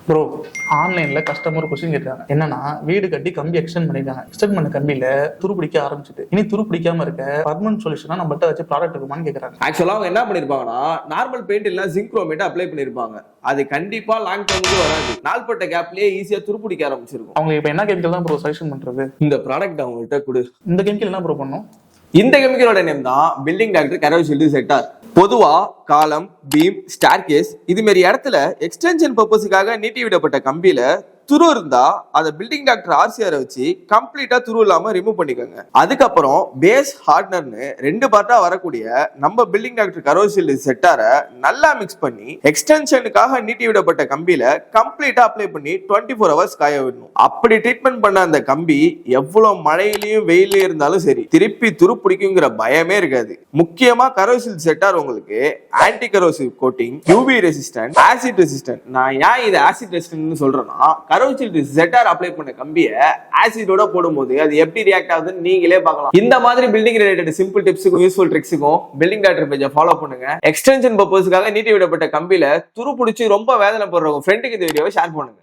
Bro, ஆன்லைன்ல customer question கேட்காங்க. என்னன்னா, வீடு கட்டி கம்பி எக்ஸ்டெண்ட் பண்ணிருக்காங்க. எக்ஸ்டெண்ட் பண்ண கம்பியில துரு பிடிக்க ஆரம்பிச்சுட்டு, இனி துரு பிடிக்காம இருக்க பர்மனன்ட் சொல்யூஷனா நம்மகிட்ட வச்சு ப்ராடக்ட் இருக்குமான்னு கேக்குறாங்க. ஆக்சுவலா அவங்க என்ன பண்ணிருப்பாங்கன்னா, நார்மல் பெயிண்ட் இல்ல ஜிங்க் குரோமேட் அப்ளை பண்ணிருப்பாங்க. அது கண்டிப்பா லாங் டர்முக்கு வராது. நாள்பட்ட கேப்லயே ஈஸியா துரு பிடிக்க ஆரம்பிச்சிருக்கும். அவங்க இப்ப என்ன கெமிக்கல் தான் ப்ரோ சஜஷன் பண்றது? இந்த ப்ராடக்ட் அவங்கள்ட்ட கொடு. இந்த கெமிக்கல் என்ன ப்ரோ பண்ணும்? இந்த கெமிக்கலோட நேம் தான் பில்டிங் டாக்டர் கரோசில் செட்டார். பொதுவா காலம், பீம், ஸ்டார்கேஸ் இது மாதிரி இடத்துல எக்ஸ்டென்ஷன் பர்பஸுக்காக நீட்டி விடப்பட்ட கம்பியில துரு இருந்தா அதை பில்டிங் டாக்டர் ஆர்சிஆரை வச்சு கம்ப்ளீட்டா துரு இல்லாம ரிமூவ் பண்ணிக்கோங்க. அதுக்கப்புறம் பேஸ் ஹார்ட்னர்னு 2 பார்ட்டா வரக்கூடிய நம்ம பில்டிங் டாக்டர் கரோசில் செட்டாரை நல்லா மிக்ஸ் பண்ணி எக்ஸ்டென்ஷனுக்காக நீட்டி விடப்பட்ட கம்பியில கம்ப்ளீட்டா அப்ளை பண்ணி 24 ஹவர்ஸ் காய விடணும். அப்படி ட்ரீட்மெண்ட் பண்ண அந்த கம்பி எவ்வளவு மழையிலையும் வெயிலையும் இருந்தாலும் சரி திருப்பி துரு பிடிக்குங்கிற பயமே இருக்காது. முக்கியமா கரோசில் செட்டார் உங்களுக்கு anti corrosive coating, UV resistant, acid resistant. நான் ஏன் இது ஆசிட் ரெசிஸ்டன்ட் சொல்றேன்னா, கரோசில் செட்டார் அப்ளை பண்ண கம்பியை ஆசிடோட போடும்போது அது எப்படி ரியாக்ட் ஆகுதுன்னு நீங்களே பார்க்கலாம். இந்த மாதிரி பில்டிங் ரிலேட்டட் சிம்பிள் டிப்ஸுக்கும் யூஸ்ஃபுல் ட்ரிக்ஸுக்கும் பில்டிங் டாக்டர் பேஜை ஃபாலோ பண்ணுங்க. எக்ஸ்டென்ஷன் பர்பஸ்க்காக நீட்டி விடப்பட்ட கம்பியில துரு பிடிச்சி ரொம்ப வேதனை போடுறவங்க ஃப்ரெண்டுக்கு இந்த வீடியோவை ஷேர் பண்ணுங்க.